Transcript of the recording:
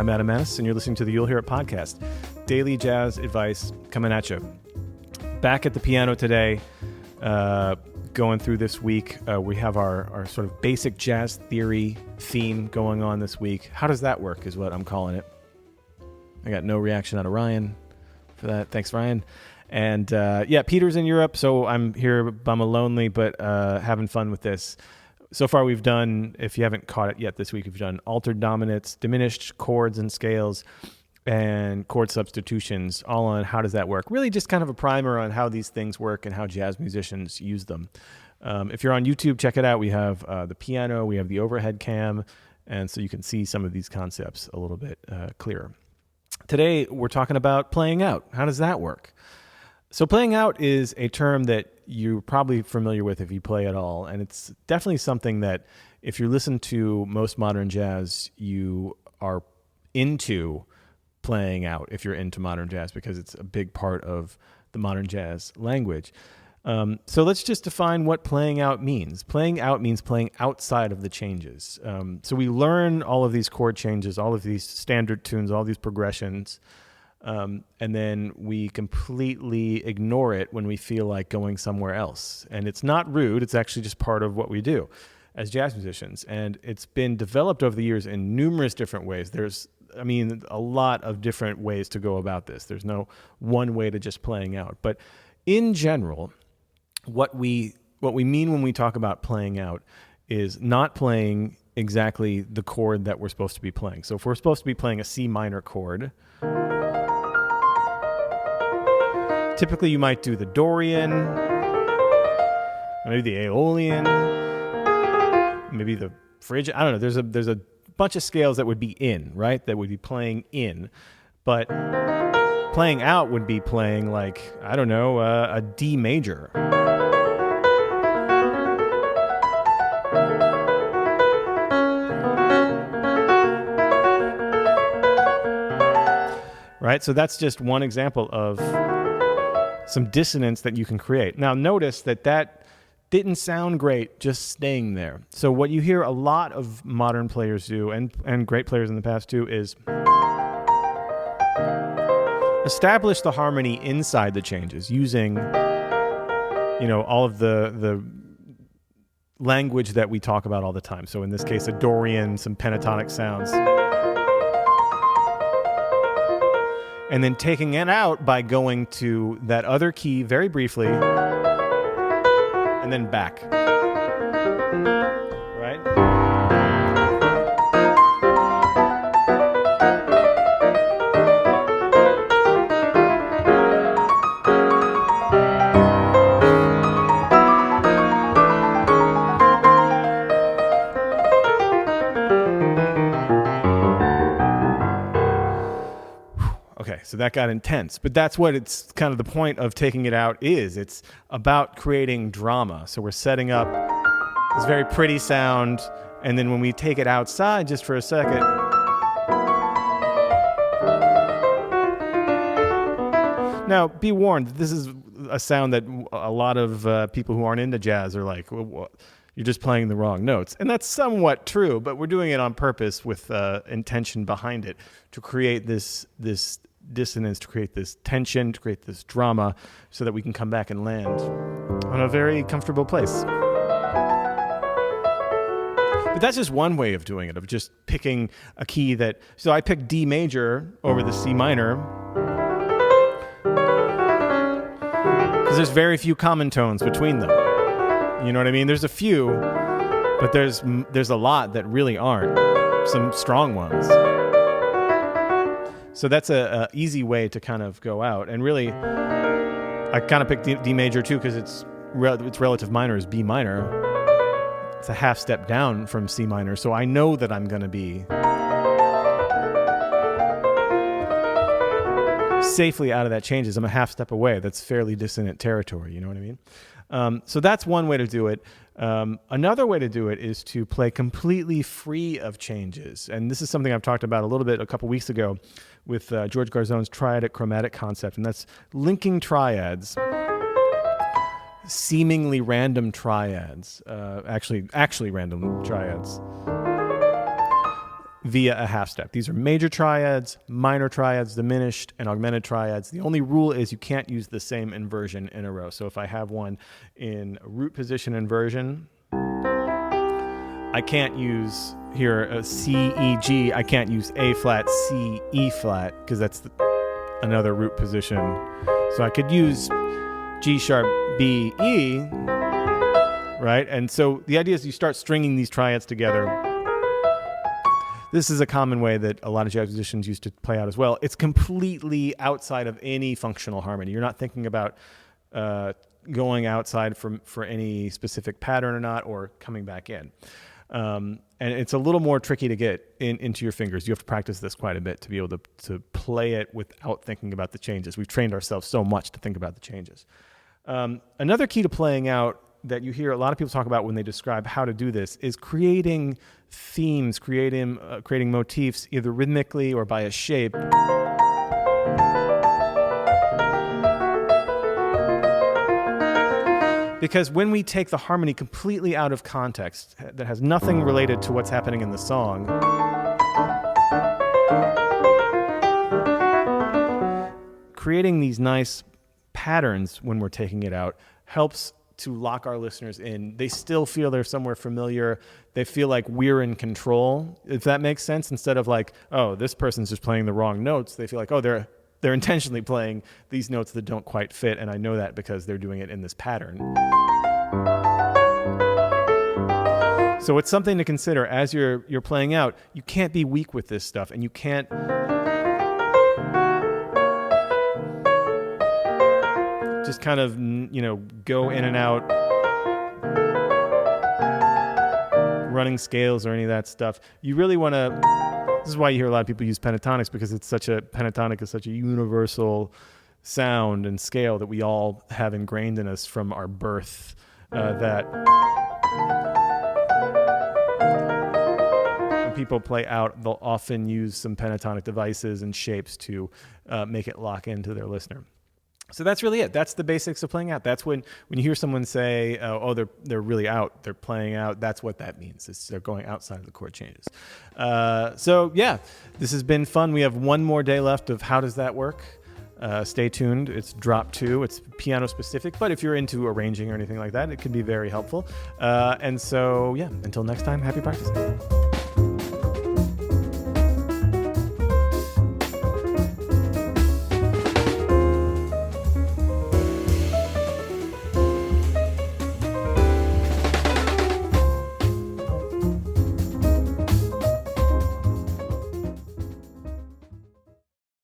I'm Adam Maness, and you're listening to the You'll Hear It podcast. Daily jazz advice coming at you. Back at the piano today, going through this week. We have our sort of basic jazz theory theme going on this week. How does that work is what I'm calling it. I got no reaction out of Ryan for that. Thanks, Ryan. And Peter's in Europe, so I'm here bum lonely, but having fun with this. So far we've done, if you haven't caught it yet this week, we've done altered dominants, diminished chords and scales, and chord substitutions, all on how does that work. Really just kind of a primer on how these things work and how jazz musicians use them. If you're on YouTube, check it out. We have the piano, we have the overhead cam, and so you can see some of these concepts a little bit clearer. Today we're talking about playing out. How does that work? So playing out is a term that you're probably familiar with if you play at all, and it's definitely something that if you listen to most modern jazz, you are into playing out if you're into modern jazz because it's a big part of the modern jazz language. So let's just define what playing out means. Playing out means playing outside of the changes. So we learn all of these chord changes, all of these standard tunes, all these progressions, and then we completely ignore it when we feel like going somewhere else. And it's not rude. It's actually just part of what we do as jazz musicians. And it's been developed over the years in numerous different ways. There's a lot of different ways to go about this. There's no one way to just playing out. But in general, what we mean when we talk about playing out is not playing exactly the chord that we're supposed to be playing. So if we're supposed to be playing a C minor chord, typically you might do the Dorian, maybe the Aeolian, maybe the Phrygian. I don't know. There's a bunch of scales that would be in, right? That would be playing in. But playing out would be playing like, I don't know, a D major. Right? So that's just one example of some dissonance that you can create. Now notice that didn't sound great just staying there. So what you hear a lot of modern players do, and great players in the past too, is establish the harmony inside the changes using, all of the language that we talk about all the time. So in this case, a Dorian, some pentatonic sounds. And then taking it out by going to that other key very briefly, and then back. Right? Okay, so that got intense, but that's what it's kind of the point of taking it out is. It's about creating drama. So we're setting up this very pretty sound, and then when we take it outside just for a second, now be warned, this is a sound that a lot of people who aren't into jazz are like, well, you're just playing the wrong notes. And that's somewhat true, but we're doing it on purpose with intention behind it to create this dissonance, to create this tension, to create this drama so that we can come back and land on a very comfortable place. But that's just one way of doing it, of just picking a key that... So I picked D major over the C minor because there's very few common tones between them. You know what I mean? There's a few, but there's a lot that really aren't. Some strong ones. So that's a easy way to kind of go out. And really, I kind of picked D major too because its relative minor is B minor. It's a half step down from C minor, so I know that I'm going to be safely out of that changes. I'm a half step away. That's fairly dissonant territory, you know what I mean? So that's one way to do it. Another way to do it is to play completely free of changes. And this is something I've talked about a little bit a couple weeks ago with George Garzon's triadic chromatic concept, and that's linking triads, seemingly random triads, actually random triads, via a half step. These are major triads, minor triads, diminished, and augmented triads. The only rule is you can't use the same inversion in a row. So if I have one in root position inversion, I can't use here a C, E, G. I can't use A flat, C, E flat, because that's another root position. So I could use G sharp, B, E, right? And so the idea is you start stringing these triads together. This is a common way that a lot of jazz musicians used to play out as well. It's completely outside of any functional harmony. You're not thinking about going outside for any specific pattern or not, or coming back in. And it's a little more tricky to get into your fingers. You have to practice this quite a bit to be able to play it without thinking about the changes. We've trained ourselves so much to think about the changes. Another key to playing out that you hear a lot of people talk about when they describe how to do this is creating themes, creating motifs either rhythmically or by a shape. Because when we take the harmony completely out of context, that has nothing related to what's happening in the song, creating these nice patterns when we're taking it out helps to lock our listeners in. They still feel they're somewhere familiar. They feel like we're in control, if that makes sense. Instead of like, oh, this person's just playing the wrong notes, they feel like, oh, they're intentionally playing these notes that don't quite fit, and I know that because they're doing it in this pattern. So it's something to consider as you're playing out. You can't be weak with this stuff, and you can't just kind of, go in and out, running scales or any of that stuff. You really want to. This is why you hear a lot of people use pentatonics, because pentatonic is such a universal sound and scale that we all have ingrained in us from our birth. That when people play out, they'll often use some pentatonic devices and shapes to make it lock into their listener. So that's really it. That's the basics of playing out. That's when you hear someone say, "Oh, they're really out. They're playing out." That's what that means. They're going outside of the chord changes. So yeah, this has been fun. We have one more day left of How Does That Work? Stay tuned. It's drop 2. It's piano specific, but if you're into arranging or anything like that, it can be very helpful. And so yeah, until next time, happy practicing.